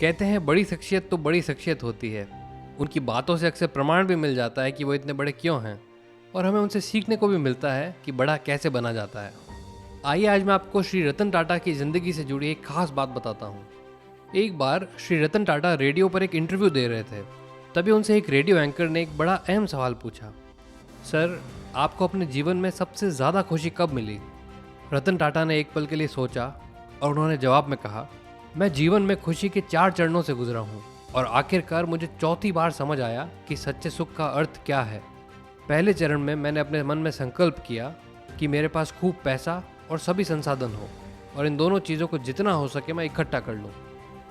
कहते हैं बड़ी शख्सियत तो बड़ी शख्सियत होती है। उनकी बातों से अक्सर प्रमाण भी मिल जाता है कि वो इतने बड़े क्यों हैं, और हमें उनसे सीखने को भी मिलता है कि बड़ा कैसे बना जाता है। आइए आज मैं आपको श्री रतन टाटा की ज़िंदगी से जुड़ी एक खास बात बताता हूँ। एक बार श्री रतन टाटा रेडियो पर एक इंटरव्यू दे रहे थे। तभी उनसे एक रेडियो एंकर ने एक बड़ा अहम सवाल पूछा, सर आपको अपने जीवन में सबसे ज़्यादा खुशी कब मिली? रतन टाटा ने एक पल के लिए सोचा और उन्होंने जवाब में कहा, मैं जीवन में खुशी के 4 चरणों से गुजरा हूँ और आखिरकार मुझे चौथी बार समझ आया कि सच्चे सुख का अर्थ क्या है। पहले चरण में मैंने अपने मन में संकल्प किया कि मेरे पास खूब पैसा और सभी संसाधन हो और इन दोनों चीज़ों को जितना हो सके मैं इकट्ठा कर लूँ।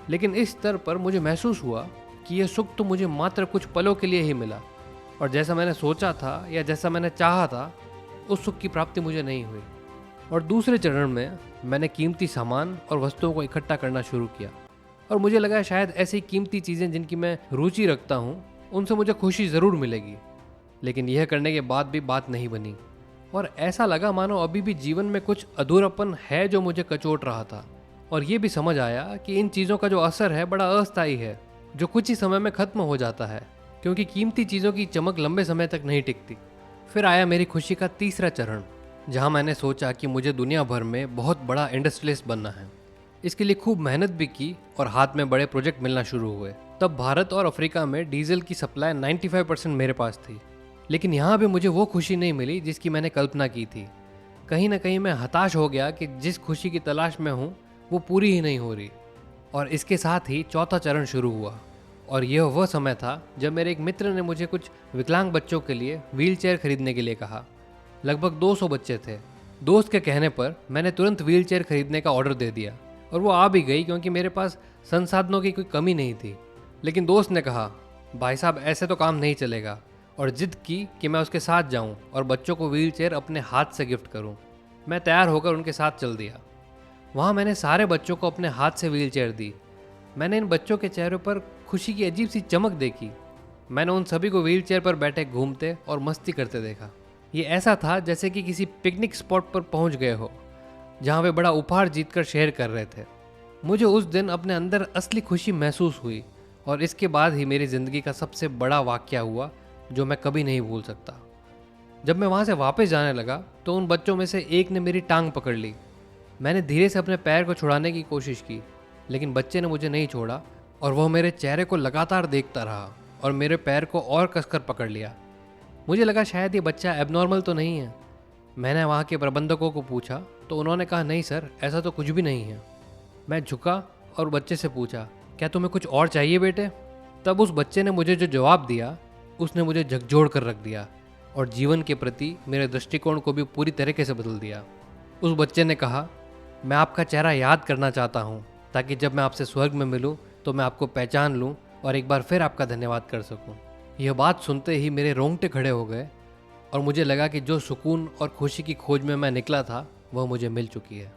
लेकिन इस स्तर पर मुझे महसूस हुआ कि यह सुख तो मुझे मात्र कुछ पलों के लिए ही मिला और जैसा मैंने सोचा था या जैसा मैंने चाहा था उस सुख की प्राप्ति मुझे नहीं हुई। और दूसरे चरण में मैंने कीमती सामान और वस्तुओं को इकट्ठा करना शुरू किया और मुझे लगा शायद ऐसी कीमती चीज़ें जिनकी मैं रुचि रखता हूँ उनसे मुझे खुशी ज़रूर मिलेगी। लेकिन यह करने के बाद भी बात नहीं बनी और ऐसा लगा मानो अभी भी जीवन में कुछ अधूरापन है जो मुझे कचोट रहा था। और ये भी समझ आया कि इन चीज़ों का जो असर है बड़ा अस्थायी है, जो कुछ ही समय में ख़त्म हो जाता है, क्योंकि कीमती चीज़ों की चमक लंबे समय तक नहीं टिकती। फिर आया मेरी खुशी का तीसरा चरण, जहाँ मैंने सोचा कि मुझे दुनिया भर में बहुत बड़ा इंडस्ट्रियलिस्ट बनना है। इसके लिए खूब मेहनत भी की और हाथ में बड़े प्रोजेक्ट मिलना शुरू हुए। तब भारत और अफ्रीका में डीजल की सप्लाई 95% मेरे पास थी, लेकिन यहाँ भी मुझे वो खुशी नहीं मिली जिसकी मैंने कल्पना की थी। कहीं ना कहीं मैं हताश हो गया कि जिस खुशी की तलाश में हूँ वो पूरी ही नहीं हो रही। और इसके साथ ही चौथा चरण शुरू हुआ और यह वह समय था जब मेरे एक मित्र ने मुझे कुछ विकलांग बच्चों के लिए व्हीलचेयर खरीदने के लिए कहा। लगभग 200 बच्चे थे। दोस्त के कहने पर मैंने तुरंत व्हीलचेयर खरीदने का ऑर्डर दे दिया और वो आ भी गई क्योंकि मेरे पास संसाधनों की कोई कमी नहीं थी। लेकिन दोस्त ने कहा, भाई साहब ऐसे तो काम नहीं चलेगा, और जिद की कि मैं उसके साथ जाऊं और बच्चों को व्हीलचेयर अपने हाथ से गिफ्ट करूं। मैं तैयार होकर उनके साथ चल दिया। वहाँ मैंने सारे बच्चों को अपने हाथ से व्हीलचेयर दी। मैंने इन बच्चों के चेहरों पर खुशी की अजीब सी चमक देखी। मैंने उन सभी को व्हीलचेयर पर बैठे घूमते और मस्ती करते देखा। ये ऐसा था जैसे कि किसी पिकनिक स्पॉट पर पहुंच गए हो, जहां वे बड़ा उपहार जीतकर शेयर कर रहे थे। मुझे उस दिन अपने अंदर असली खुशी महसूस हुई और इसके बाद ही मेरी ज़िंदगी का सबसे बड़ा वाक़या हुआ जो मैं कभी नहीं भूल सकता। जब मैं वहाँ से वापस जाने लगा तो उन बच्चों में से एक ने मेरी टांग पकड़ ली। मैंने धीरे से अपने पैर को छुड़ाने की कोशिश की, लेकिन बच्चे ने मुझे नहीं छोड़ा और वह मेरे चेहरे को लगातार देखता रहा और मेरे पैर को और कसकर पकड़ लिया। मुझे लगा शायद ये बच्चा एबनॉर्मल तो नहीं है। मैंने वहाँ के प्रबंधकों को पूछा तो उन्होंने कहा, नहीं सर, ऐसा तो कुछ भी नहीं है। मैं झुका और बच्चे से पूछा, क्या तुम्हें कुछ और चाहिए बेटे? तब उस बच्चे ने मुझे जो जवाब दिया उसने मुझे झकझोर कर रख दिया और जीवन के प्रति मेरे दृष्टिकोण को भी पूरी तरीके से बदल दिया। उस बच्चे ने कहा, मैं आपका चेहरा याद करना चाहता हूँ ताकि जब मैं आपसे स्वर्ग में मिलूँ तो मैं आपको पहचान लूँ और एक बार फिर आपका धन्यवाद कर सकूँ। यह बात सुनते ही मेरे रोंगटे खड़े हो गए और मुझे लगा कि जो सुकून और खुशी की खोज में मैं निकला था वह मुझे मिल चुकी है।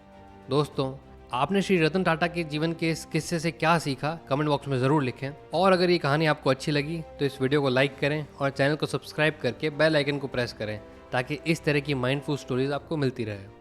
दोस्तों, आपने श्री रतन टाटा के जीवन के इस किस्से से क्या सीखा कमेंट बॉक्स में ज़रूर लिखें। और अगर ये कहानी आपको अच्छी लगी तो इस वीडियो को लाइक करें और चैनल को सब्सक्राइब करके बेल आइकन को प्रेस करें ताकि इस तरह की माइंडफुल स्टोरीज आपको मिलती रहे।